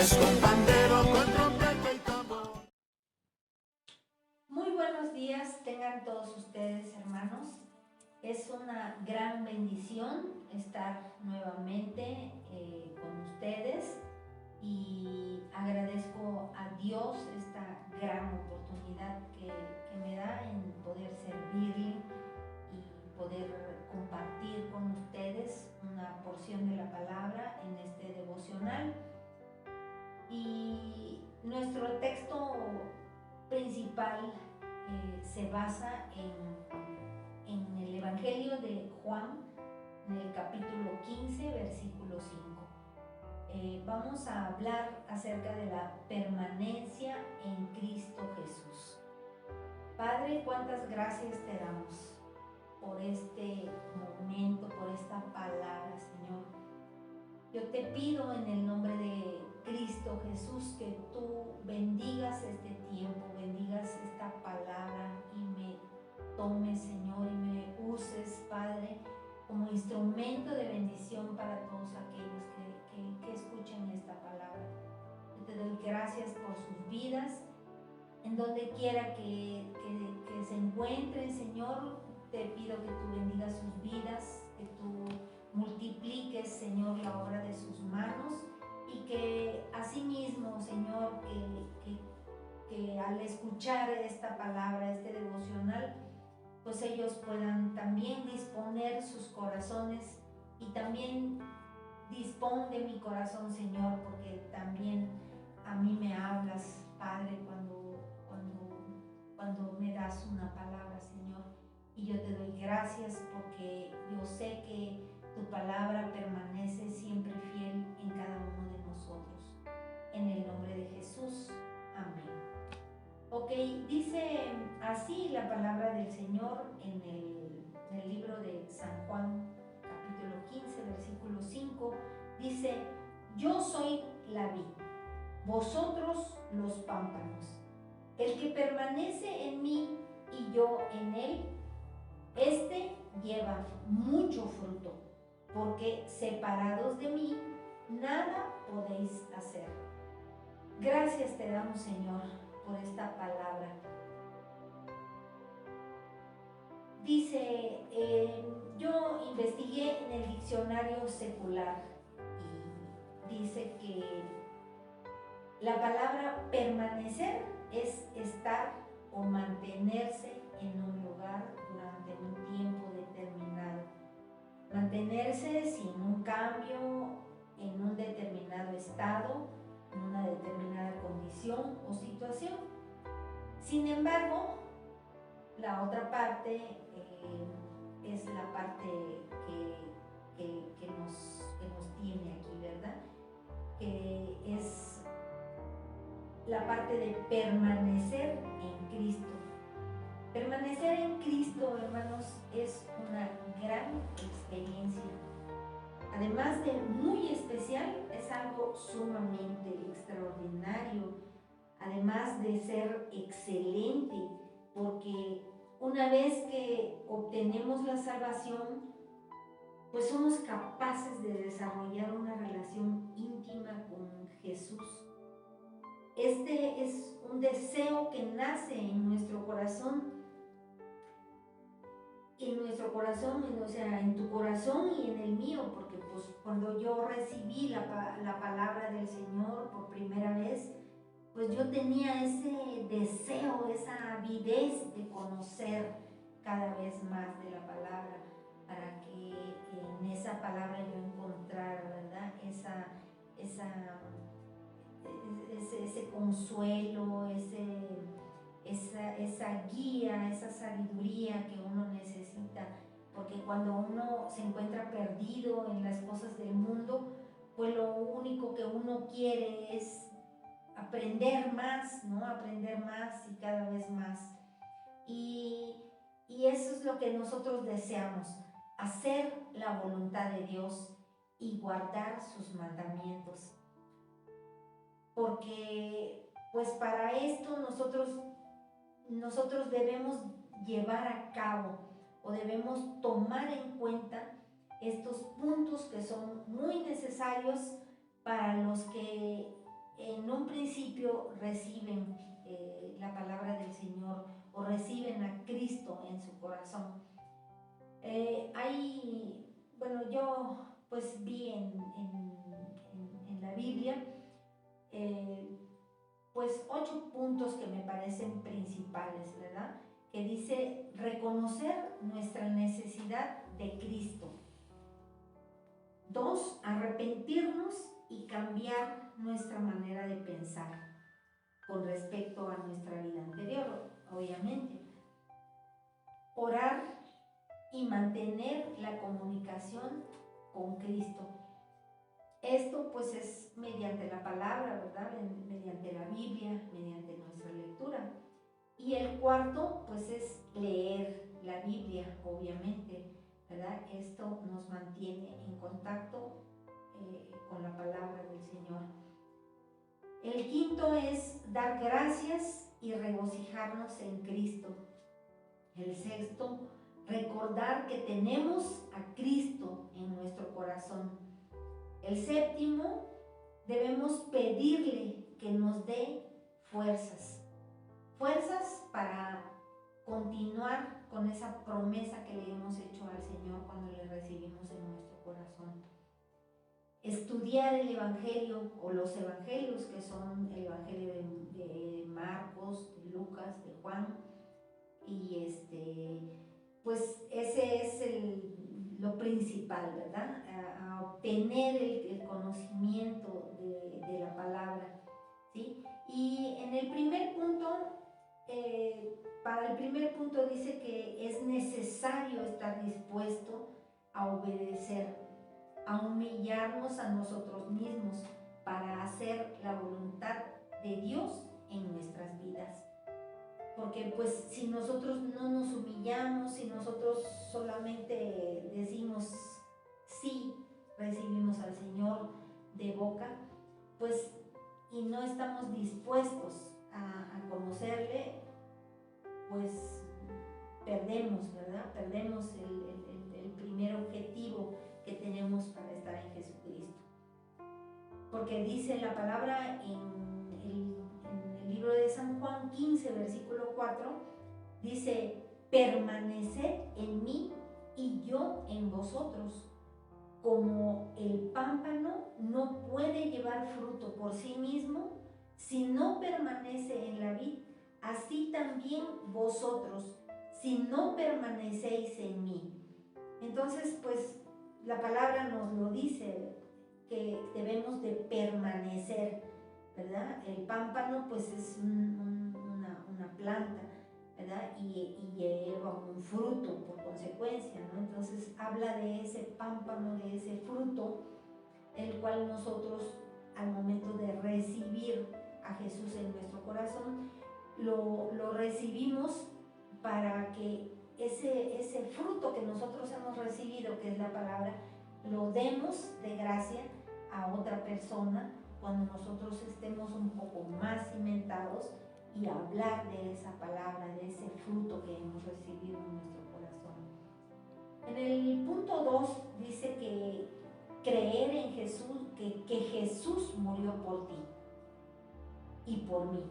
es con pandero, con trompeta y tambor. Muy buenos días tengan todos ustedes, hermanos. Es una gran bendición estar nuevamente con ustedes y agradezco a Dios esta gran oportunidad que me da en poder servirle y poder compartir con ustedes una porción de la palabra en este devocional. Y nuestro texto principal se basa en el Evangelio de Juan, en el capítulo 15, versículo 5. Vamos a hablar acerca de la permanencia en Cristo Jesús. Padre, cuántas gracias te damos por este momento, por esta palabra, Señor. Yo te pido en el nombre de Cristo Jesús que tú bendigas este tiempo, bendigas esta palabra y me tomes, Señor, y me uses, Padre, como instrumento de bendición para todos aquellos que escuchen esta palabra. Yo te doy gracias por sus vidas, en donde quiera que se encuentren, Señor. Te pido que tú bendigas sus vidas, que tú multipliques, Señor, la obra de sus manos y que asimismo, Señor, que al escuchar esta palabra, este devocional, pues ellos puedan también disponer sus corazones y también dispón de mi corazón, Señor, porque también a mí me hablas, Padre, cuando me das una palabra, Señor. Y yo te doy gracias porque yo sé que tu palabra permanece siempre fiel en cada uno de nosotros. En el nombre de Jesús. Amén. Ok, dice así la palabra del Señor en el libro de San Juan, capítulo 15, versículo 5. Dice: yo soy la vid, vosotros los pámpanos. El que permanece en mí y yo en él, este lleva mucho fruto, porque separados de mí, nada podéis hacer. Gracias te damos, Señor, por esta palabra. Dice, yo investigué en el diccionario secular y dice que la palabra permanecer es estar o mantenerse en un lugar durante un tiempo determinado. Mantenerse sin un cambio en un determinado estado, en una determinada condición o situación. Sin embargo, la otra parte es la parte que nos tiene aquí, ¿verdad? Que es la parte de permanecer en Cristo. Permanecer en Cristo, hermanos, es una gran experiencia. Además de muy especial, es algo sumamente extraordinario. Además de ser excelente, porque una vez que obtenemos la salvación, pues somos capaces de desarrollar una relación íntima con Jesús. Este es un deseo que nace en nuestro corazón, o sea, en tu corazón y en el mío, porque pues cuando yo recibí la palabra del Señor por primera vez, pues yo tenía ese deseo, esa avidez de conocer cada vez más de la palabra, para que en esa palabra yo encontrara, ¿verdad? Ese consuelo, esa guía, esa sabiduría que uno necesita, porque cuando uno se encuentra perdido en las cosas del mundo, pues lo único que uno quiere es aprender más, ¿no? Aprender más y cada vez más. Y eso es lo que nosotros deseamos, hacer la voluntad de Dios y guardar sus mandamientos. Porque pues para esto nosotros debemos llevar a cabo o debemos tomar en cuenta estos puntos que son muy necesarios para los que en un principio reciben la palabra del Señor o reciben a Cristo en su corazón. Bueno, yo pues vi en la Biblia pues 8 puntos que me parecen principales, ¿verdad? Que dice reconocer nuestra necesidad de Cristo. 2, arrepentirnos y cambiar nuestra manera de pensar con respecto a nuestra vida anterior, obviamente. Orar y mantener la comunicación con Cristo. Esto pues es mediante la palabra, ¿verdad? Mediante la Biblia, mediante nuestra lectura. Y el cuarto pues es leer la Biblia, obviamente, ¿verdad? Esto nos mantiene en contacto con la palabra del Señor. El quinto es dar gracias y regocijarnos en Cristo. El sexto, recordar que tenemos a Cristo en nuestro corazón. El séptimo, debemos pedirle que nos dé fuerzas para continuar con esa promesa que le hemos hecho al Señor cuando le recibimos en nuestro corazón. Estudiar el Evangelio o los Evangelios, que son el Evangelio de Marcos, de Lucas, de Juan, y pues ese es lo principal, ¿verdad? A obtener el conocimiento de la palabra, ¿sí? Y en el primer punto, para el primer punto dice que es necesario estar dispuesto a obedecer, a humillarnos a nosotros mismos para hacer la voluntad de Dios en nuestras vidas. Porque pues si nosotros no nos humillamos, si nosotros solamente decimos sí, recibimos al Señor de boca, pues y no estamos dispuestos a conocerle, pues perdemos, ¿verdad? Perdemos el primer objetivo que tenemos para estar en Jesucristo. Porque dice la palabra en el libro de San Juan 15, versículo 4, dice, permaneced en mí y yo en vosotros. Como el pámpano no puede llevar fruto por sí mismo si no permanece en la vid, así también vosotros, si no permanecéis en mí. Entonces, pues, la palabra nos lo dice, que debemos de permanecer, ¿verdad? El pámpano, pues, es una planta, ¿verdad? Y lleva un fruto por consecuencia, ¿no? Entonces, habla de ese pámpano, de ese fruto, el cual nosotros, al momento de recibir a Jesús en nuestro corazón, lo recibimos para que ese fruto que nosotros hemos recibido, que es la palabra, lo demos de gracia a otra persona cuando nosotros estemos un poco más cimentados y hablar de esa palabra, de ese fruto que hemos recibido en nuestro corazón. En el punto 2 dice que creer en Jesús, que Jesús murió por ti y por mí,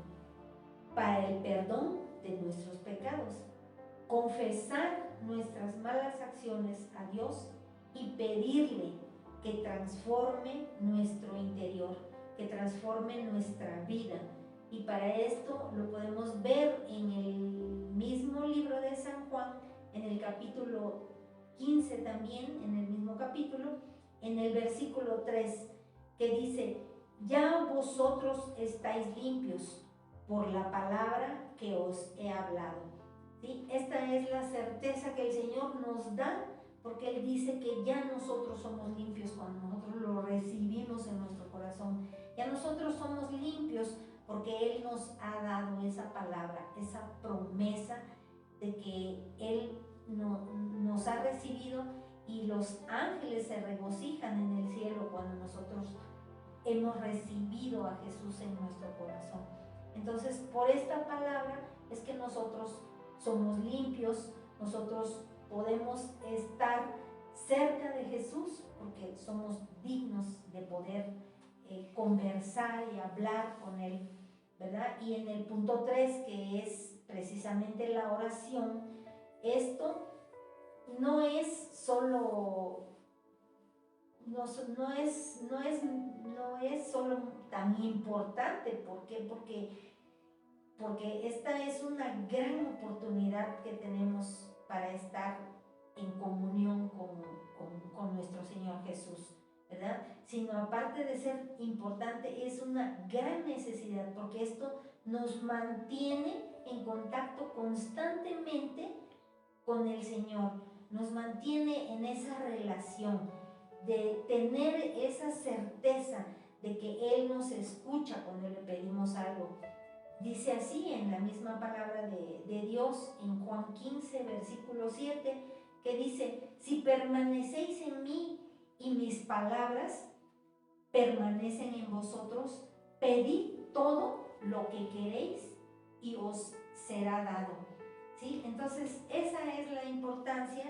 para el perdón de nuestros pecados, confesar nuestras malas acciones a Dios y pedirle que transforme nuestro interior, que transforme nuestra vida. Y para esto lo podemos ver en el mismo libro de San Juan, en el capítulo 15 también, en el mismo capítulo, en el versículo 3, que dice, ya vosotros estáis limpios por la palabra que os he hablado. ¿Sí? Esta es la certeza que el Señor nos da, porque Él dice que ya nosotros somos limpios cuando nosotros lo recibimos en nuestro corazón. Ya nosotros somos limpios porque Él nos ha dado esa palabra, esa promesa de que Él nos ha recibido, y los ángeles se regocijan en el cielo cuando nosotros hemos recibido a Jesús en nuestro corazón. Entonces, por esta palabra es que nosotros somos limpios, nosotros podemos estar cerca de Jesús porque somos dignos de poder conversar y hablar con Él, ¿verdad? Y en el punto 3, que es precisamente la oración, esto no es solo, no es solo tan importante. ¿Por qué? Porque esta es una gran oportunidad que tenemos para estar en comunión con nuestro Señor Jesús, ¿verdad? Sino aparte de ser importante, es una gran necesidad, porque esto nos mantiene en contacto constantemente con el Señor, nos mantiene en esa relación, de tener esa certeza de que Él nos escucha cuando le pedimos algo. Dice así en la misma palabra de Dios, en Juan 15, versículo 7, que dice: si permanecéis en mí y mis palabras permanecen en vosotros, pedid todo lo que queréis y os será dado. ¿Sí? Entonces, esa es la importancia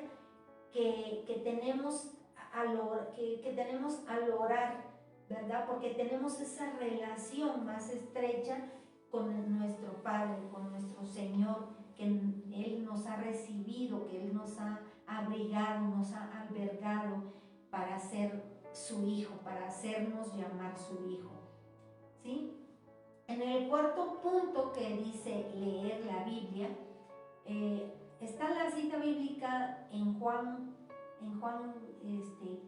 que tenemos al orar, ¿verdad? Porque tenemos esa relación más estrecha con nuestro Padre, con nuestro Señor, que Él nos ha recibido, que Él nos ha abrigado, nos ha albergado para ser su hijo, para hacernos llamar su hijo, ¿sí? En el cuarto punto que dice leer la Biblia, está la cita bíblica en Juan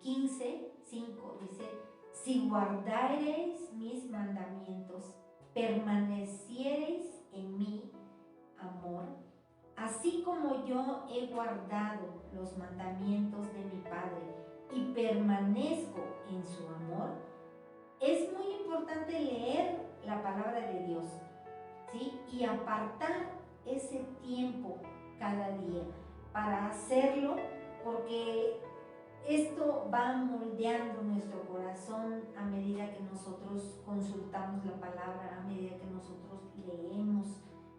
15, 5, dice: si guardareis mis mandamientos, permaneciereis en mi amor, así como yo he guardado los mandamientos de mi Padre y permanezco en su amor. Es muy importante leer la palabra de Dios, ¿sí? Y apartar ese tiempo cada día para hacerlo, porque esto va moldeando nuestro corazón a medida que nosotros consultamos la palabra, a medida que nosotros leemos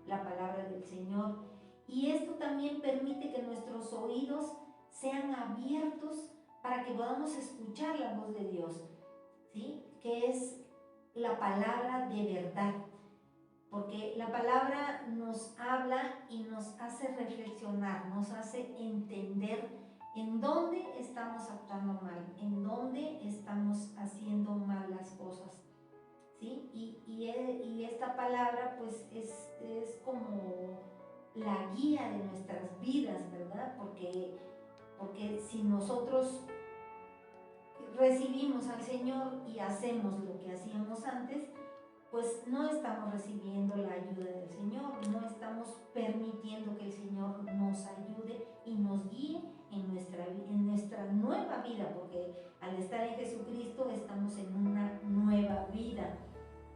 la palabra del Señor. Y esto también permite que nuestros oídos sean abiertos para que podamos escuchar la voz de Dios, ¿sí? Que es la palabra de verdad. Porque la palabra nos habla y nos hace reflexionar, nos hace entender en dónde estamos actuando mal, en dónde estamos haciendo mal las cosas, ¿sí? Y esta palabra pues es como la guía de nuestras vidas, ¿verdad? Porque si nosotros recibimos al Señor y hacemos lo que hacíamos antes, pues no estamos recibiendo la ayuda del Señor, no estamos permitiendo que el Señor nos ayude y nos guíe en nuestra nueva vida, porque al estar en Jesucristo estamos en una nueva vida.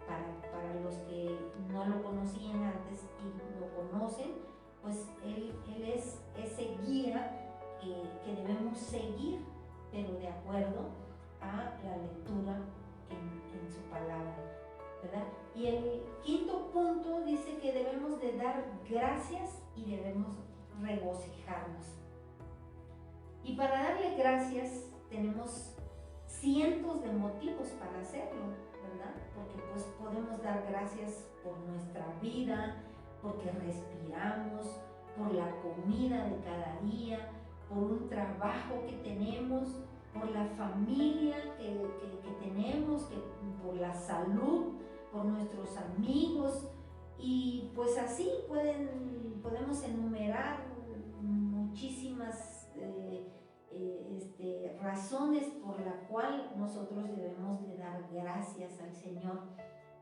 Para los que no lo conocían antes y lo conocen, pues Él es ese guía que debemos seguir, pero de acuerdo a la lectura en su palabra, ¿verdad? Y el quinto punto dice que debemos de dar gracias y debemos regocijarnos. Y para darle gracias tenemos cientos de motivos para hacerlo, ¿verdad? Porque pues podemos dar gracias por nuestra vida, porque respiramos, por la comida de cada día, por un trabajo que tenemos, por la familia que tenemos, por la salud, por nuestros amigos, y pues así podemos enumerar muchísimas razones por la cual nosotros debemos de dar gracias al Señor.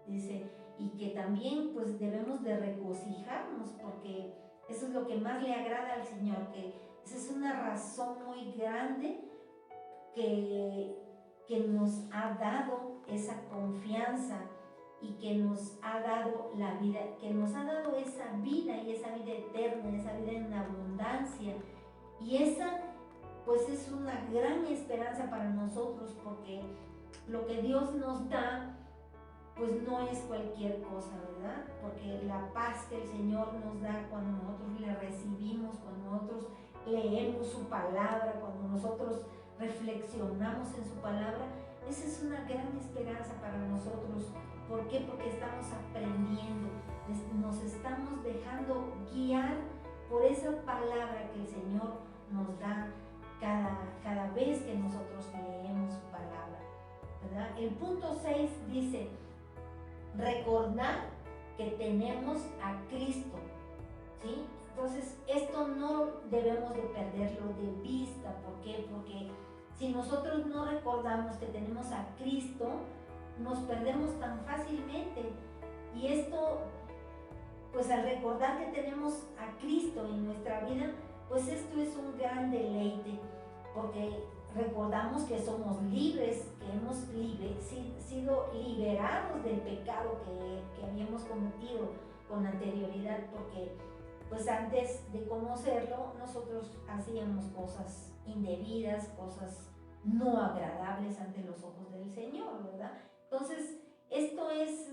Dice, y que también pues debemos de regocijarnos, porque eso es lo que más le agrada al Señor, que esa es una razón muy grande que nos ha dado esa confianza y que nos ha dado la vida, que nos ha dado esa vida y esa vida eterna, esa vida en abundancia. Y esa pues es una gran esperanza para nosotros, porque lo que Dios nos da pues no es cualquier cosa, ¿verdad? Porque la paz que el Señor nos da cuando nosotros le recibimos, cuando nosotros leemos su palabra, cuando nosotros reflexionamos en su palabra, Esa es una gran esperanza para nosotros. ¿Por qué? Porque estamos aprendiendo, nos estamos dejando guiar por esa palabra que el Señor nos da cada vez que nosotros leemos su palabra, ¿verdad? El punto 6 dice, recordar que tenemos a Cristo, ¿sí? Entonces, esto no debemos de perderlo de vista. ¿Por qué? Porque si nosotros no recordamos que tenemos a Cristo, nos perdemos tan fácilmente. Y esto, pues al recordar que tenemos a Cristo en nuestra vida, pues esto es un gran deleite, porque recordamos que somos libres, que hemos sido liberados del pecado que habíamos cometido con anterioridad, porque pues antes de conocerlo nosotros hacíamos cosas indebidas, cosas no agradables ante los ojos del Señor, ¿verdad? Entonces, esto es,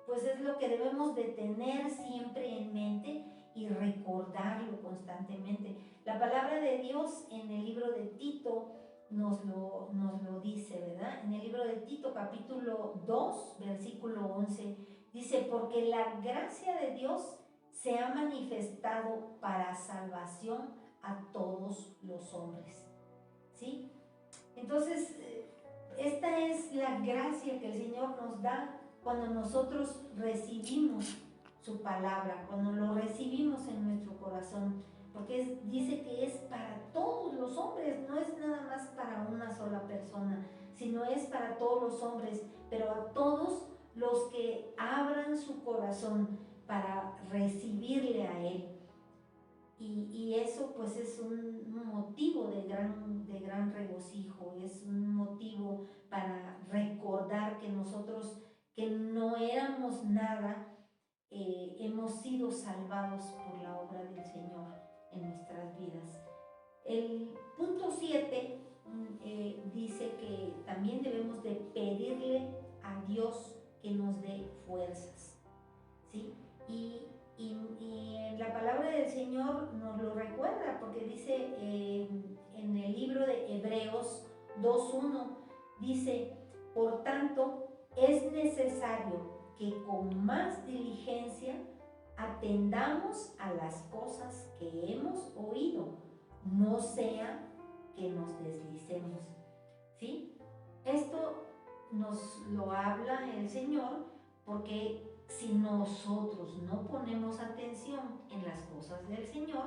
pues es lo que debemos de tener siempre en mente y recordarlo constantemente. La palabra de Dios en el libro de Tito nos lo dice, ¿verdad? En el libro de Tito, capítulo 2, versículo 11, dice, porque la gracia de Dios se ha manifestado para salvación a todos los hombres, ¿sí? Entonces, esta es la gracia que el Señor nos da cuando nosotros recibimos su palabra, cuando lo recibimos en nuestro corazón, porque dice que es para todos los hombres, no es nada más para una sola persona, sino es para todos los hombres, pero a todos los que abran su corazón para recibirle a Él. Y eso pues es un motivo de gran regocijo, es un motivo para recordar que nosotros, que no éramos nada, hemos sido salvados por la obra del Señor en nuestras vidas. El punto 7 dice que también debemos de pedirle a Dios que nos dé fuerzas, ¿sí? Y la palabra del Señor nos lo recuerda, porque dice en el libro de Hebreos 2:1, dice, por tanto, es necesario que con más diligencia atendamos a las cosas que hemos oído, no sea que nos deslicemos, ¿sí? Esto nos lo habla el Señor porque si nosotros no ponemos atención en las cosas del Señor,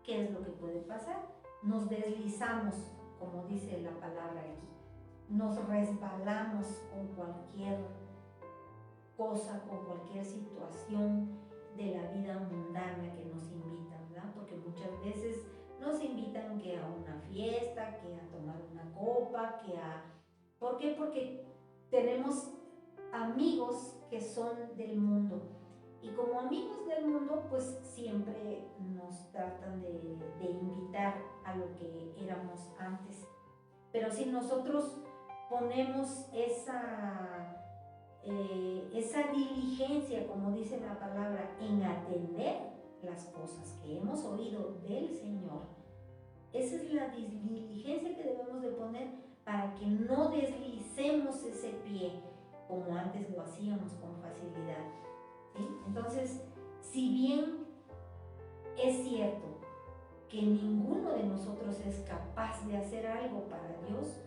¿qué es lo que puede pasar? Nos deslizamos, como dice la palabra aquí. Nos resbalamos con cualquier cosa, con cualquier situación de la vida mundana que nos invitan, ¿verdad? Porque muchas veces nos invitan que a una fiesta, que a tomar una copa, que a... ¿Por qué? Porque tenemos amigos que son del mundo, y como amigos del mundo pues siempre nos tratan de invitar a lo que éramos antes, pero si nosotros ponemos esa diligencia, como dice la palabra, en atender las cosas que hemos oído del Señor, esa es la diligencia que debemos de poner para que no deslicemos ese pie como antes lo hacíamos con facilidad, ¿sí? Entonces, si bien es cierto que ninguno de nosotros es capaz de hacer algo para Dios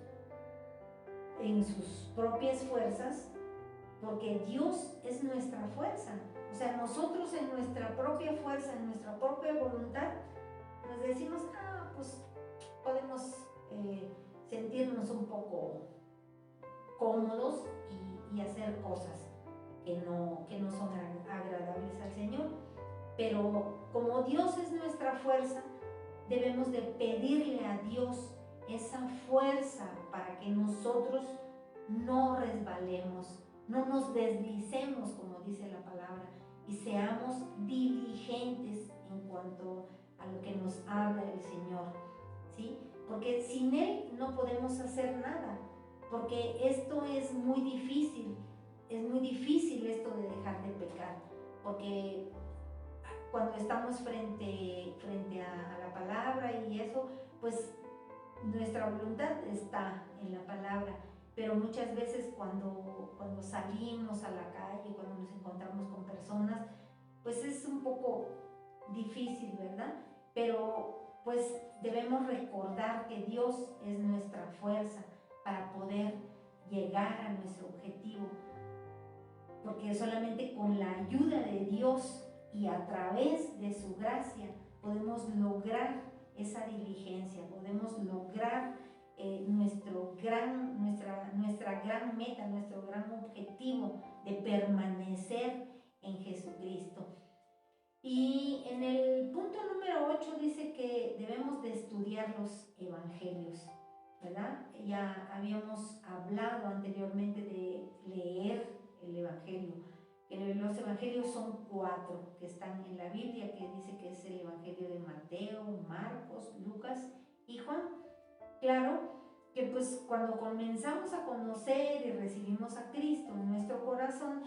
en sus propias fuerzas, porque Dios es nuestra fuerza, o sea, nosotros en nuestra propia fuerza, en nuestra propia voluntad, nos decimos, pues podemos sentirnos un poco cómodos y hacer cosas que no son agradables al Señor. Pero como Dios es nuestra fuerza, debemos de pedirle a Dios esa fuerza para que nosotros no resbalemos, no nos deslicemos, como dice la palabra, y seamos diligentes en cuanto a lo que nos habla el Señor, ¿sí? Porque sin Él no podemos hacer nada, porque esto es muy difícil esto de dejar de pecar, porque cuando estamos frente a la palabra y eso, pues nuestra voluntad está en la palabra, pero muchas veces cuando salimos a la calle, cuando nos encontramos con personas, pues es un poco difícil, ¿verdad? Pero pues debemos recordar que Dios es nuestra fuerza para poder llegar a nuestro objetivo, porque solamente con la ayuda de Dios y a través de su gracia podemos lograr esa diligencia, podemos lograr nuestra gran meta, nuestro gran objetivo de permanecer en Jesucristo. Y en el punto número 8 dice que debemos de estudiar los evangelios, ¿verdad? Ya habíamos hablado anteriormente de leer el evangelio, que los evangelios son 4 que están en la Biblia, que dice que es el evangelio de Mateo, Marcos, Lucas y Juan. Claro que pues cuando comenzamos a conocer y recibimos a Cristo en nuestro corazón,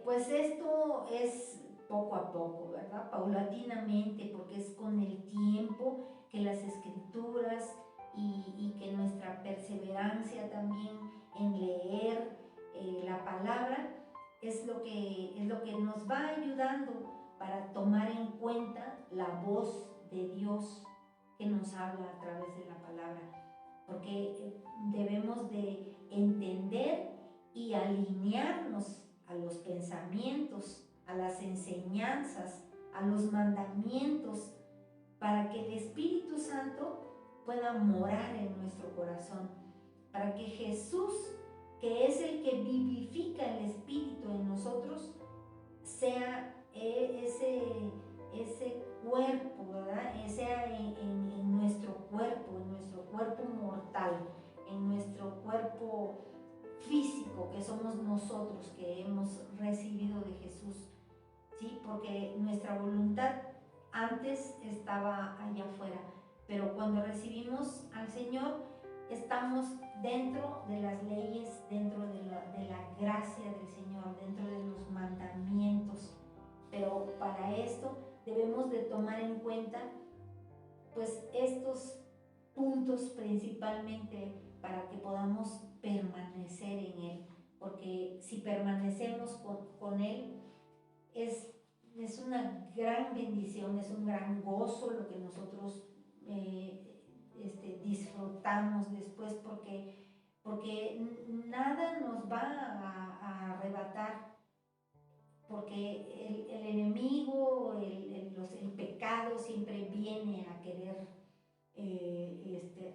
pues esto es poco a poco, ¿verdad? Paulatinamente, porque es con el tiempo que las escrituras y que nuestra perseverancia también en leer la palabra es lo que nos va ayudando para tomar en cuenta la voz de Dios que nos habla a través de la palabra, porque debemos de entender y alinearnos a los pensamientos, a las enseñanzas, a los mandamientos, para que el Espíritu Santo pueda morar en nuestro corazón, para que Jesús, que es el que vivifica el Espíritu en nosotros, sea ese cuerpo, ¿verdad? Sea en nuestro cuerpo mortal, en nuestro cuerpo físico que somos nosotros, que hemos recibido de Jesús, ¿sí? Porque nuestra voluntad antes estaba allá afuera, pero cuando recibimos al Señor, estamos dentro de las leyes, dentro de la gracia del Señor, dentro de los mandamientos. Pero para esto debemos de tomar en cuenta pues estos puntos principalmente para que podamos permanecer en Él, porque si permanecemos con Él es una gran bendición, es un gran gozo lo que nosotros disfrutamos después, porque nada nos va a arrebatar, porque el enemigo, el pecado siempre viene a querer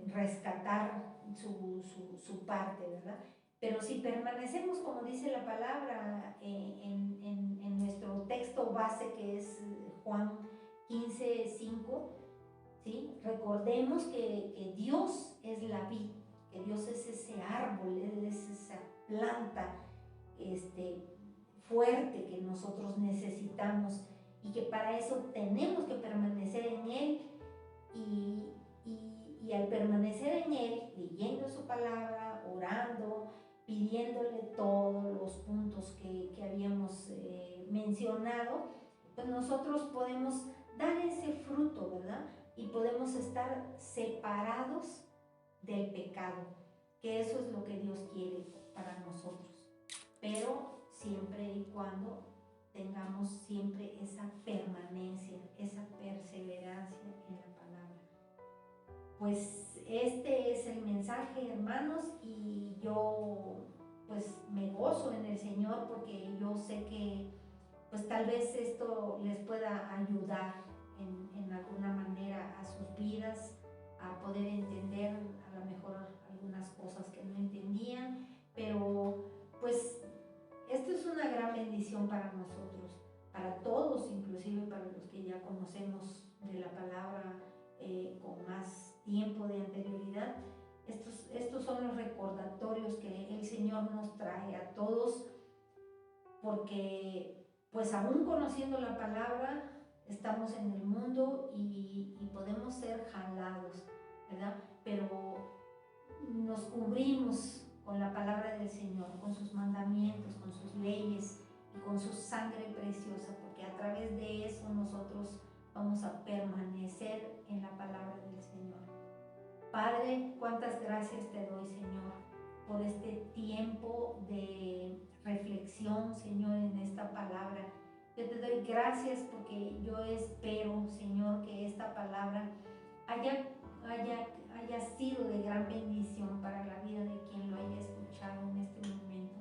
rescatar su parte, ¿verdad? Pero si permanecemos, como dice la palabra, en nuestro texto base, que es Juan 15:5, ¿sí? Recordemos que Dios es la vid, que Dios es ese árbol, es esa planta fuerte que nosotros necesitamos, y que para eso tenemos que permanecer en Él, y al permanecer en Él, leyendo su palabra, orando, pidiéndole todos los puntos que habíamos mencionado, pues nosotros podemos dar ese fruto, ¿verdad? Y podemos estar separados del pecado, que eso es lo que Dios quiere para nosotros. Pero siempre y cuando tengamos siempre esa permanencia, esa perseverancia en la palabra. Pues este es el mensaje, hermanos, y yo pues me gozo en el Señor, porque yo sé que pues tal vez esto les pueda ayudar en alguna manera a sus vidas, a poder entender a lo mejor algunas cosas que no entendían, pero pues esto es una gran bendición para nosotros, para todos, inclusive para los que ya conocemos de la palabra con más tiempo de anterioridad. Estos son los recordatorios que el Señor nos trae a todos, porque pues aún conociendo la palabra, estamos en el mundo y podemos ser jalados, ¿verdad? Pero nos cubrimos con la palabra del Señor, con sus mandamientos, con sus leyes y con su sangre preciosa, porque a través de eso nosotros vamos a permanecer en la palabra del Señor. Padre, cuántas gracias te doy, Señor, por este tiempo de reflexión, Señor, en esta palabra. Yo te doy gracias porque yo espero, Señor, que esta palabra haya sido de gran bendición para la vida de quien lo haya escuchado en este momento.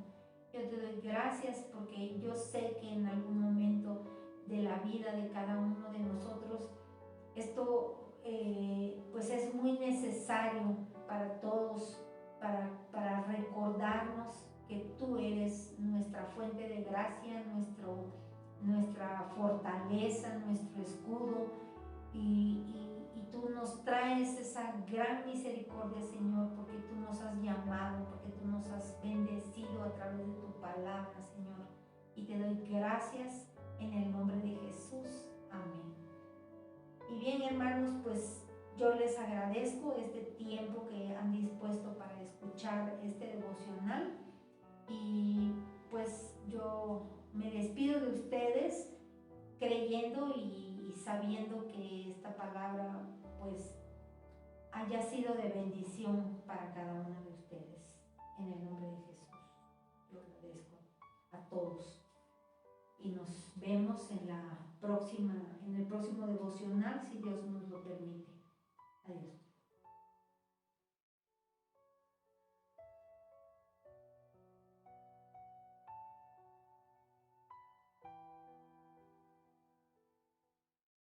Yo te doy gracias porque yo sé que en algún momento de la vida de cada uno de nosotros esto pues es muy necesario para todos, para recordarnos que tú eres nuestra fuente de gracia, nuestra fortaleza, nuestro escudo, y tú nos traes esa gran misericordia, Señor, porque tú nos has llamado, porque tú nos has bendecido a través de tu palabra, Señor. Y te doy gracias en el nombre de Jesús. Amén. Y bien, hermanos, pues yo les agradezco este tiempo que han dispuesto para escuchar este devocional, y pues yo me despido de ustedes creyendo y sabiendo que esta palabra pues haya sido de bendición para cada uno de ustedes. En el nombre de Jesús, yo agradezco a todos. Y nos vemos en el próximo devocional, si Dios nos lo permite. Adiós.